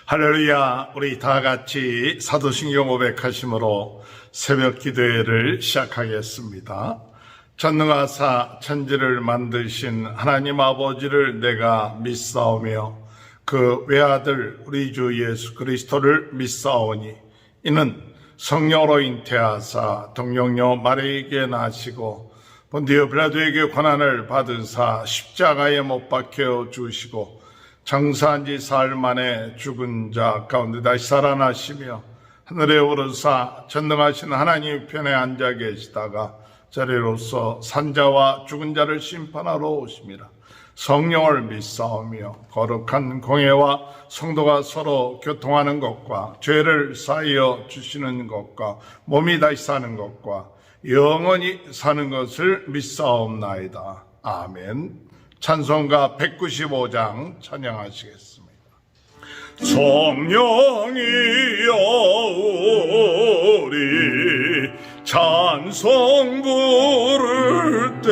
할렐루야. 우리 다 같이 사도신경 500하심으로 새벽 기도회를 시작하겠습니다. 전능하사 천지를 만드신 하나님 아버지를 내가 믿사오며 그 외아들 우리 주 예수 그리스도를 믿사오니 이는 성령으로 잉태하사 동정녀 마리아에게 나시고 본디오 빌라도에게 고난을 받으사 십자가에 못 박혀 주시고 장사한 지 사흘 만에 죽은 자 가운데 다시 살아나시며 하늘에 오르사 전능하신 하나님 편에 앉아 계시다가 자리로서 산자와 죽은 자를 심판하러 오심이라. 성령을 믿사오며 거룩한 공회와 성도가 서로 교통하는 것과 죄를 사하여 주시는 것과 몸이 다시 사는 것과 영원히 사는 것을 믿사옵나이다. 아멘. 찬송가 195장 찬양하시겠습니다. 성령이여 우리 찬송 부를 때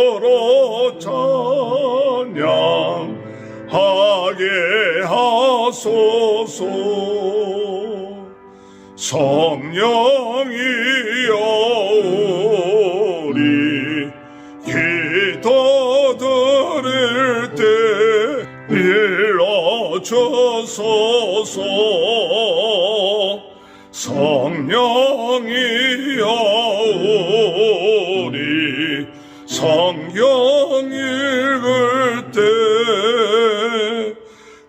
진심으로 찬양하게 하소서. 성령이여 우리 기도 드릴 때 일러주소서. 성령이여 우리 성경 읽을 때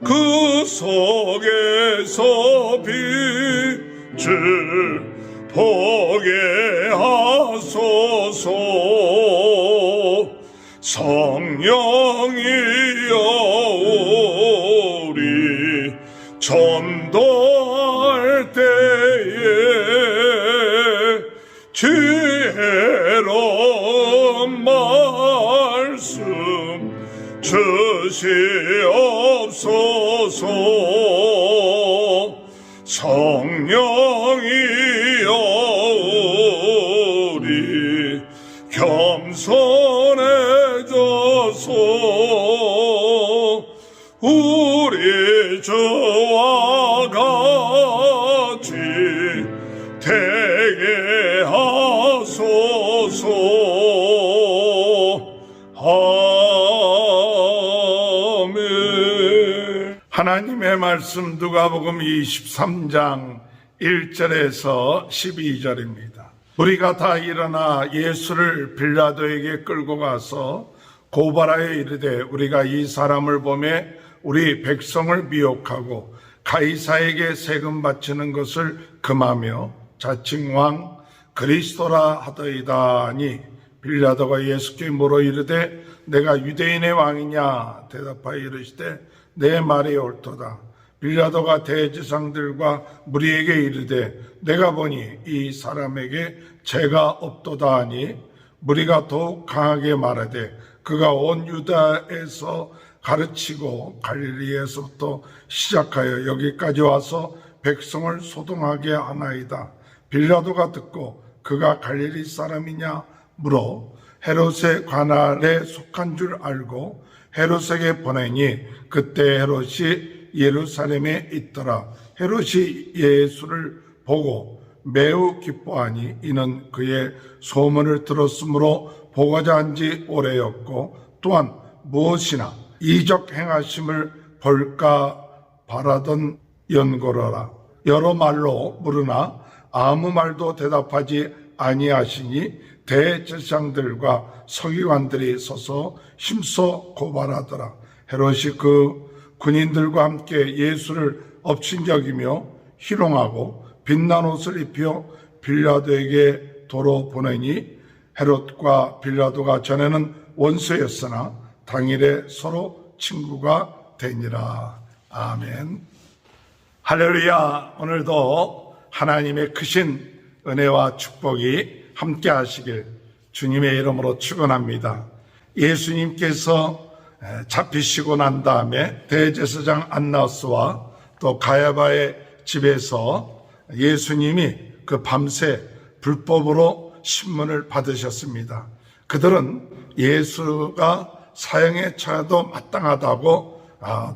그 속에서 빛을 보게 하소서. 성령이여 우리 전도할 때에 지혜로운 말씀 주시옵소서. 성령이여 우리 겸손해져서 우리 주와 같이 되게 하소서. 아멘. 하나님의 말씀 누가복음 23장 1절에서 12절입니다. 우리가 다 일어나 예수를 빌라도에게 끌고 가서 고발하여 이르되 우리가 이 사람을 보매 우리 백성을 미혹하고 가이사에게 세금 바치는 것을 금하며 자칭 왕 그리스도라 하더이다 하니 빌라도가 예수께 물어 이르되 내가 유대인의 왕이냐 대답하여 이르시되 내 말이 옳도다. 빌라도가 대제사장들과 무리에게 이르되 내가 보니 이 사람에게 죄가 없도다 하니 무리가 더욱 강하게 말하되 그가 온 유다에서 가르치고 갈릴리에서부터 시작하여 여기까지 와서 백성을 소동하게 하나이다. 빌라도가 듣고 그가 갈릴리 사람이냐 물어 헤롯의 관할에 속한 줄 알고 헤롯에게 보내니 그때 헤롯이 예루살렘에 있더라. 헤롯이 예수를 보고 매우 기뻐하니 이는 그의 소문을 들었으므로 보고자 한 지 오래였고 또한 무엇이나 이적 행하심을 볼까 바라던 연고로라. 여러 말로 물으나 아무 말도 대답하지 아니하시니 대제사장들과 서기관들이 서서 힘써 고발하더라. 헤롯이 그 군인들과 함께 예수를 업신여기며 희롱하고 빛난 옷을 입혀 빌라도에게 도로 보내니 헤롯과 빌라도가 전에는 원수였으나 당일에 서로 친구가 되니라. 아멘. 할렐루야. 오늘도 하나님의 크신 은혜와 축복이 함께 하시길 주님의 이름으로 축원합니다. 예수님께서 잡히시고 난 다음에 대제사장 안나스와 또 가야바의 집에서 예수님이 그 밤새 불법으로 신문을 받으셨습니다. 그들은 예수가 사형에 처해도 마땅하다고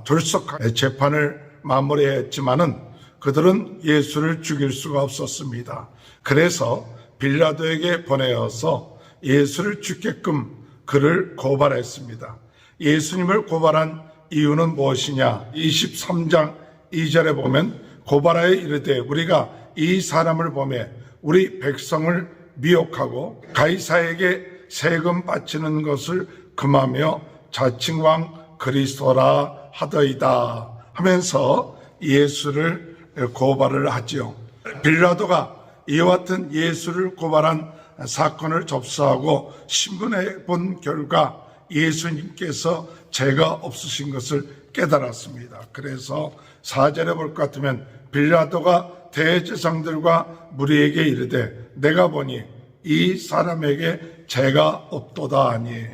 졸속하게 재판을 마무리했지만은 그들은 예수를 죽일 수가 없었습니다. 그래서 빌라도에게 보내어서 예수를 죽게끔 그를 고발했습니다. 예수님을 고발한 이유는 무엇이냐? 23장 2절에 보면 고발하여 이르되 우리가 이 사람을 보매 우리 백성을 미혹하고 가이사에게 세금 바치는 것을 금하며 자칭 왕 그리스도라 하더이다 하면서 예수를 고발을 하지요. 빌라도가 이와 같은 예수를 고발한 사건을 접수하고 신문해 본 결과 예수님께서 죄가 없으신 것을 깨달았습니다. 그래서 4절에 볼 것 같으면 빌라도가 대제사장들과 무리에게 이르되 내가 보니 이 사람에게 죄가 없도다 하니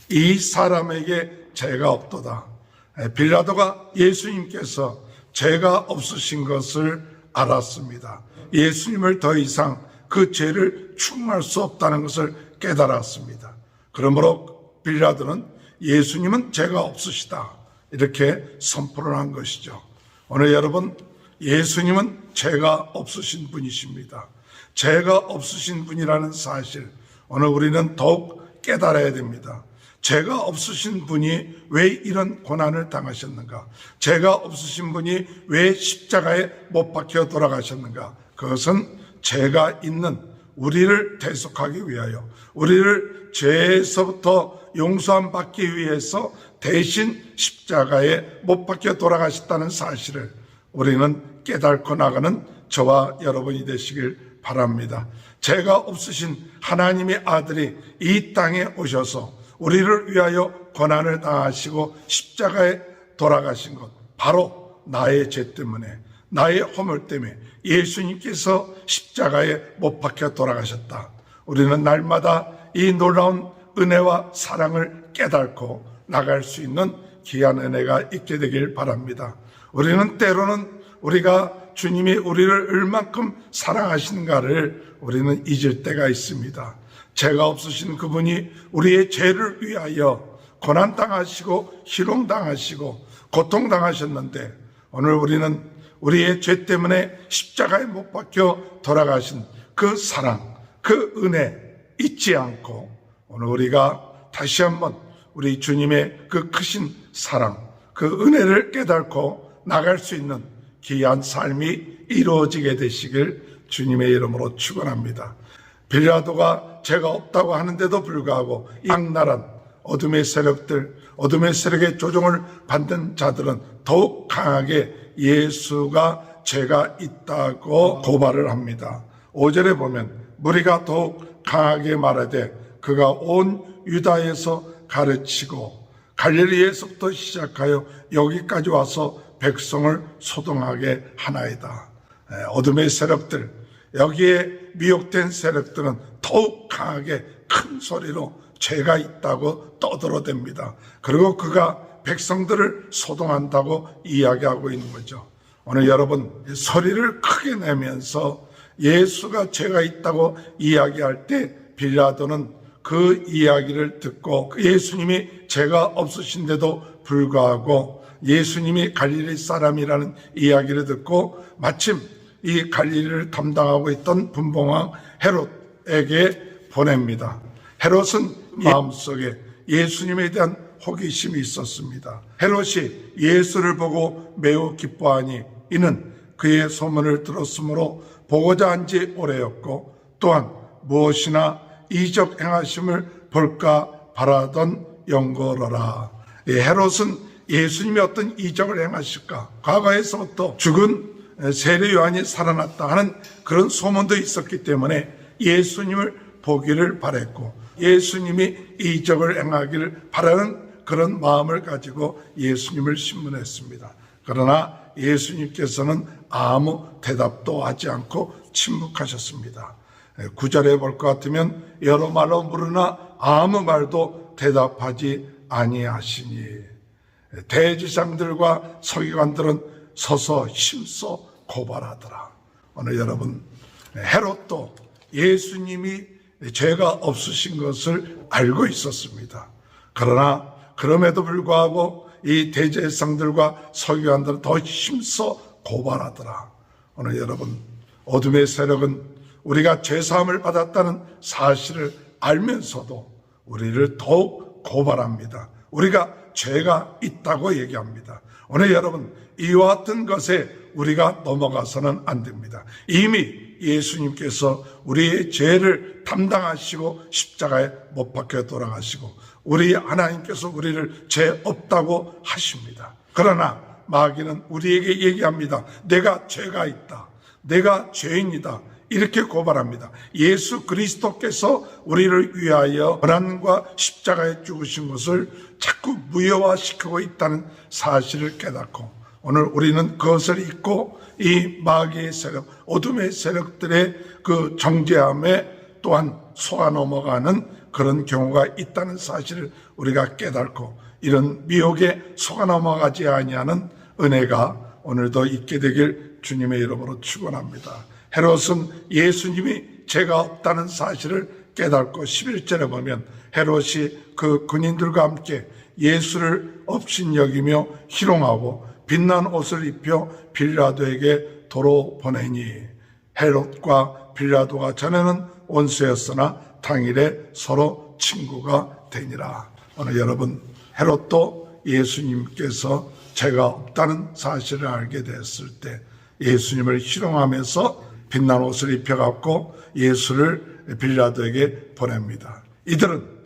이 사람에게 죄가 없도다. 빌라도가 예수님께서 죄가 없으신 것을 알았습니다. 예수님을 더 이상 그 죄를 충할 수 없다는 것을 깨달았습니다. 그러므로 빌라도는 예수님은 죄가 없으시다 이렇게 선포를 한 것이죠. 오늘 여러분, 예수님은 죄가 없으신 분이십니다. 죄가 없으신 분이라는 사실 오늘 우리는 더욱 깨달아야 됩니다. 죄가 없으신 분이 왜 이런 고난을 당하셨는가? 죄가 없으신 분이 왜 십자가에 못 박혀 돌아가셨는가? 그것은 죄가 있는 우리를 대속하기 위하여, 우리를 죄에서부터 용서함 받기 위해서 대신 십자가에 못 박혀 돌아가셨다는 사실을 우리는 깨닫고 나가는 저와 여러분이 되시길 바랍니다. 죄가 없으신 하나님의 아들이 이 땅에 오셔서 우리를 위하여 고난을 당하시고 십자가에 돌아가신 것, 바로 나의 죄 때문에, 나의 허물 때문에 예수님께서 십자가에 못 박혀 돌아가셨다. 우리는 날마다 이 놀라운 은혜와 사랑을 깨닫고 나갈 수 있는 귀한 은혜가 있게 되길 바랍니다. 우리는 때로는 우리가 주님이 우리를 얼만큼 사랑하시는가를 우리는 잊을 때가 있습니다. 죄가 없으신 그분이 우리의 죄를 위하여 고난당하시고 희롱당하시고 고통당하셨는데 오늘 우리는 우리의 죄 때문에 십자가에 못 박혀 돌아가신 그 사랑, 그 은혜 잊지 않고 오늘 우리가 다시 한번 우리 주님의 그 크신 사랑, 그 은혜를 깨닫고 나갈 수 있는 귀한 삶이 이루어지게 되시길 주님의 이름으로 축원합니다. 빌라도가 죄가 없다고 하는데도 불구하고 악랄한 어둠의 세력들, 어둠의 세력의 조종을 받는 자들은 더욱 강하게 예수가 죄가 있다고 고발을 합니다. 5절에 보면 무리가 더욱 강하게 말하되 그가 온 유다에서 가르치고 갈릴리에서부터 시작하여 여기까지 와서 백성을 소동하게 하나이다. 어둠의 세력들, 여기에 미혹된 세력들은 더욱 강하게 큰 소리로 죄가 있다고 떠들어댑니다. 그리고 그가 백성들을 소동한다고 이야기하고 있는 거죠. 오늘 여러분, 소리를 크게 내면서 예수가 죄가 있다고 이야기할 때 빌라도는 그 이야기를 듣고 예수님이 죄가 없으신데도 불구하고 예수님이 갈릴리 사람이라는 이야기를 듣고 마침 이 갈릴리를 담당하고 있던 분봉왕 헤롯에게 보냅니다. 헤롯은 마음속에 예수님에 대한 호기심이 있었습니다. 헤롯이 예수를 보고 매우 기뻐하니 이는 그의 소문을 들었으므로 보고자 한 지 오래였고 또한 무엇이나 이적 행하심을 볼까 바라던 영거로라. 헤롯은 예수님이 어떤 이적을 행하실까, 과거에서부터 죽은 세례 요한이 살아났다 하는 그런 소문도 있었기 때문에 예수님을 보기를 바랬고 예수님이 이적을 행하기를 바라는 그런 마음을 가지고 예수님을 신문했습니다. 그러나 예수님께서는 아무 대답도 하지 않고 침묵하셨습니다. 9절에 볼 것 같으면 여러 말로 물으나 아무 말도 대답하지 아니하시니 대제사장들과 서기관들은 서서 힘써 고발하더라. 오늘 여러분, 헤롯도 예수님이 죄가 없으신 것을 알고 있었습니다. 그러나 그럼에도 불구하고 이 대제사장들과 서기관들은 더 힘써 고발하더라. 오늘 여러분, 어둠의 세력은 우리가 죄사함을 받았다는 사실을 알면서도 우리를 더욱 고발합니다. 우리가 죄가 있다고 얘기합니다. 오늘 여러분, 이와 같은 것에 우리가 넘어가서는 안 됩니다. 이미 예수님께서 우리의 죄를 담당하시고 십자가에 못 박혀 돌아가시고 우리 하나님께서 우리를 죄 없다고 하십니다. 그러나 마귀는 우리에게 얘기합니다. 내가 죄가 있다. 내가 죄인이다. 이렇게 고발합니다. 예수 그리스도께서 우리를 위하여 고난과 십자가에 죽으신 것을 자꾸 무효화시키고 있다는 사실을 깨닫고 오늘 우리는 그것을 잊고 이 마귀의 세력, 어둠의 세력들의 그 정죄함에 또한 속아 넘어가는 그런 경우가 있다는 사실을 우리가 깨닫고 이런 미혹에 속아 넘어가지 아니하는 은혜가 오늘도 있게 되길 주님의 이름으로 축원합니다. 헤롯은 예수님이 죄가 없다는 사실을 깨닫고 11절에 보면 헤롯이 그 군인들과 함께 예수를 업신여기며 희롱하고 빛난 옷을 입혀 빌라도에게 도로 보내니 헤롯과 빌라도가 전에는 원수였으나 당일에 서로 친구가 되니라. 오늘 여러분, 헤롯도 예수님께서 죄가 없다는 사실을 알게 됐을 때 예수님을 희롱하면서 빛난 옷을 입혀갖고 예수를 빌라도에게 보냅니다. 이들은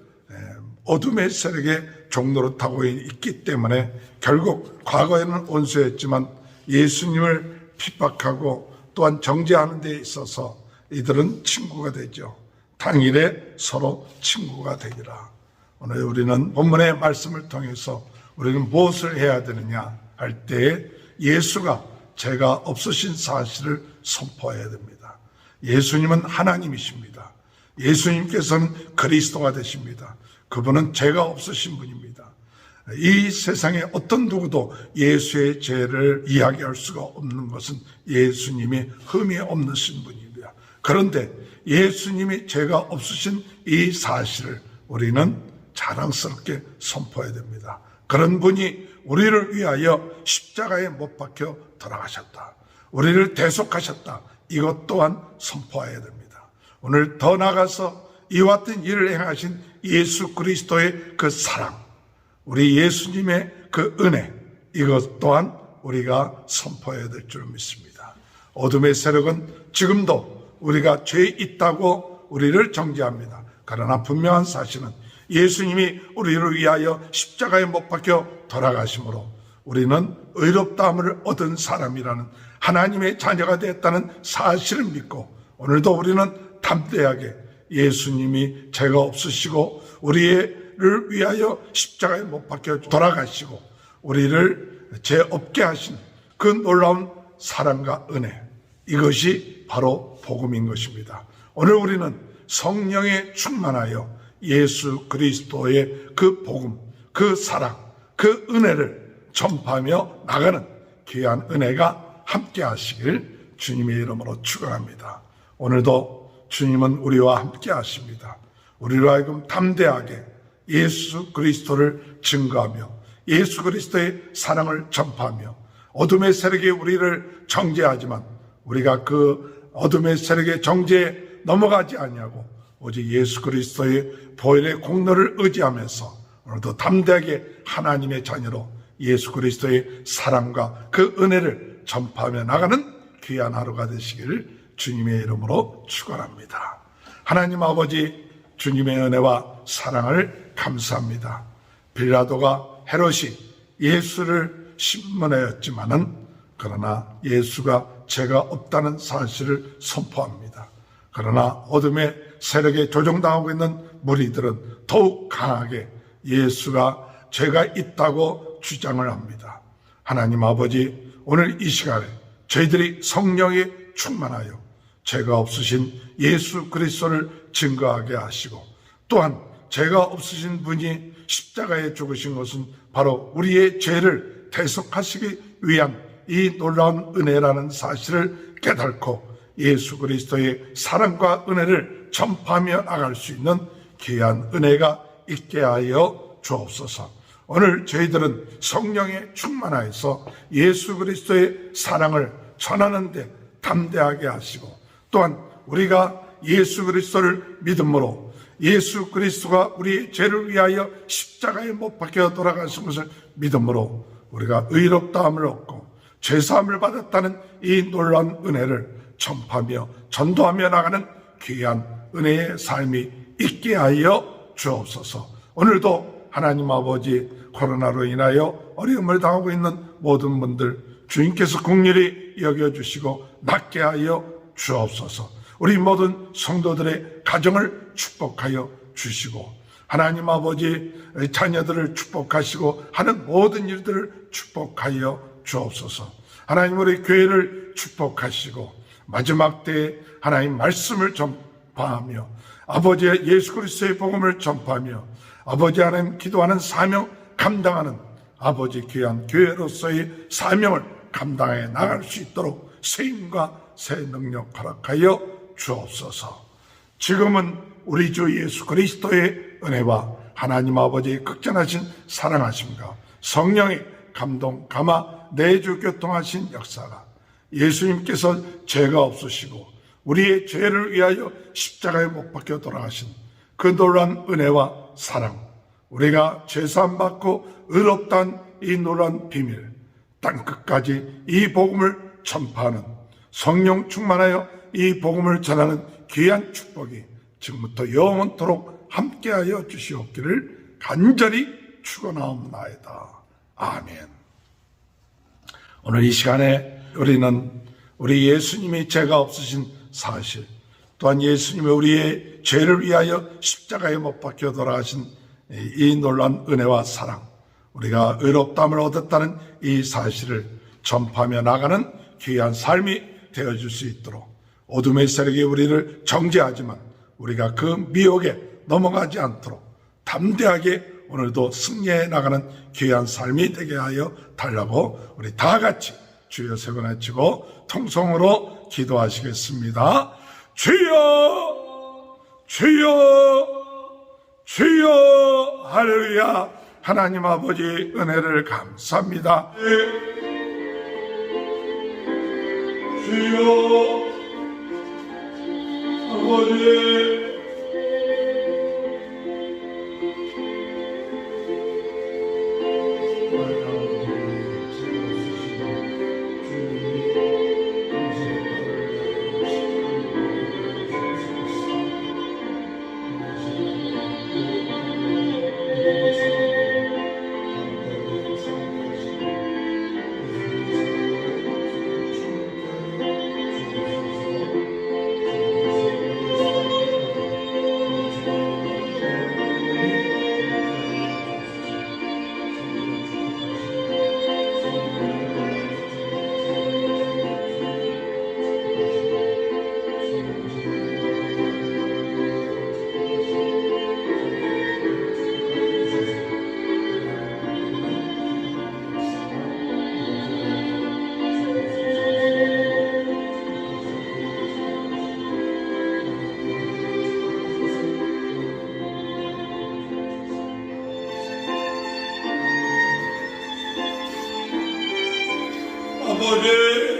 어둠의 세력의 종로를 타고 있기 때문에 결국 과거에는 원수였지만 예수님을 핍박하고 또한 정죄하는 데 있어서 이들은 친구가 되죠. 당일에 서로 친구가 되리라. 오늘 우리는 본문의 말씀을 통해서 우리는 무엇을 해야 되느냐 할 때에 예수가 죄가 없으신 사실을 선포해야 됩니다. 예수님은 하나님이십니다. 예수님께서는 그리스도가 되십니다. 그분은 죄가 없으신 분입니다. 이 세상에 어떤 누구도 예수의 죄를 이야기할 수가 없는 것은 예수님이 흠이 없으신 분입니다. 그런데 예수님이 죄가 없으신 이 사실을 우리는 자랑스럽게 선포해야 됩니다. 그런 분이 우리를 위하여 십자가에 못 박혀 돌아가셨다. 우리를 대속하셨다. 이것 또한 선포해야 됩니다. 오늘 더 나아가서 이와 같은 일을 행하신 예수 그리스도의 그 사랑, 우리 예수님의 그 은혜, 이것 또한 우리가 선포해야 될 줄 믿습니다. 어둠의 세력은 지금도 우리가 죄 있다고 우리를 정죄합니다. 그러나 분명한 사실은 예수님이 우리를 위하여 십자가에 못 박혀 돌아가심으로 우리는 의롭다함을 얻은 사람이라는 하나님의 자녀가 되었다는 사실을 믿고 오늘도 우리는 담대하게 예수님이 죄가 없으시고 우리를 위하여 십자가에 못 박혀 돌아가시고 우리를 죄 없게 하신 그 놀라운 사랑과 은혜, 이것이 바로 복음인 것입니다. 오늘 우리는 성령에 충만하여 예수 그리스도의 그 복음, 그 사랑, 그 은혜를 전파하며 나가는 귀한 은혜가 함께 하시길 주님의 이름으로 축원합니다. 오늘도 주님은 우리와 함께 하십니다. 우리로 하여금 담대하게 예수 그리스도를 증거하며 예수 그리스도의 사랑을 전파하며 어둠의 세력이 우리를 정죄하지만 우리가 그 어둠의 세력의 정죄에 넘어가지 아니하고 오직 예수 그리스도의 보혈의 공로를 의지하면서 오늘도 담대하게 하나님의 자녀로 예수 그리스도의 사랑과 그 은혜를 전파하며 나가는 귀한 하루가 되시기를 주님의 이름으로 축원합니다. 하나님 아버지, 주님의 은혜와 사랑을 감사합니다. 빌라도가 헤롯이 예수를 신문하였지만은 그러나 예수가 죄가 없다는 사실을 선포합니다. 그러나 어둠의 세력에 조종당하고 있는 무리들은 더욱 강하게 예수가 죄가 있다고 주장을 합니다. 하나님 아버지, 오늘 이 시간에 저희들이 성령에 충만하여 죄가 없으신 예수 그리스도를 증거하게 하시고 또한 죄가 없으신 분이 십자가에 죽으신 것은 바로 우리의 죄를 대속하시기 위한 이 놀라운 은혜라는 사실을 깨닫고 예수 그리스도의 사랑과 은혜를 전파하며 나갈 수 있는 귀한 은혜가 있게 하여 주옵소서. 오늘 저희들은 성령에 충만하여서 예수 그리스도의 사랑을 전하는 데 담대하게 하시고, 또한 우리가 예수 그리스도를 믿음으로 예수 그리스도가 우리의 죄를 위하여 십자가에 못 박혀 돌아가신 것을 믿음으로 우리가 의롭다함을 얻고 죄사함을 받았다는 이 놀라운 은혜를 전파하며 전도하며 나가는 귀한 은혜의 삶이 있게 하여 주옵소서. 오늘도 하나님 아버지, 코로나로 인하여 어려움을 당하고 있는 모든 분들 주님께서 긍휼히 여겨주시고 낫게 하여 주옵소서. 우리 모든 성도들의 가정을 축복하여 주시고, 하나님 아버지 자녀들을 축복하시고 하는 모든 일들을 축복하여 주옵소서. 하나님 우리 교회를 축복하시고 마지막 때에 하나님 말씀을 전파하며 아버지의 예수 그리스도의 복음을 전파하며 아버지 하나님 기도하는 사명 감당하는 아버지 귀한 교회로서의 사명을 감당해 나갈 수 있도록 새 힘과 새 능력 허락하여 주옵소서. 지금은 우리 주 예수 그리스도의 은혜와 하나님 아버지의 극전하신 사랑하심과 성령의 감동, 감화, 내주 교통하신 역사가 예수님께서 죄가 없으시고 우리의 죄를 위하여 십자가에 못 박혀 돌아가신 그 놀라운 은혜와 사랑, 우리가 죄사함 받고 의롭다는 이 놀라운 비밀, 땅끝까지 이 복음을 전파하는 성령 충만하여 이 복음을 전하는 귀한 축복이 지금부터 영원토록 함께하여 주시옵기를 간절히 축원하옵나이다. 아멘. 오늘 이 시간에 우리는 우리 예수님이 죄가 없으신 사실, 또한 예수님이 우리의 죄를 위하여 십자가에 못 박혀 돌아가신 이 놀라운 은혜와 사랑, 우리가 의롭다함을 얻었다는 이 사실을 전파하며 나가는 귀한 삶이 되어줄 수 있도록 어둠의 세력이 우리를 정죄하지만 우리가 그 미혹에 넘어가지 않도록 담대하게 오늘도 승리해 나가는 귀한 삶이 되게 하여 달라고 우리 다 같이 주여 세 번 외치고 통성으로 기도하시겠습니다. 주여, 주여, 주여. 할렐루야. 하나님 아버지 은혜를 감사합니다. 주여, 아버지, 아버지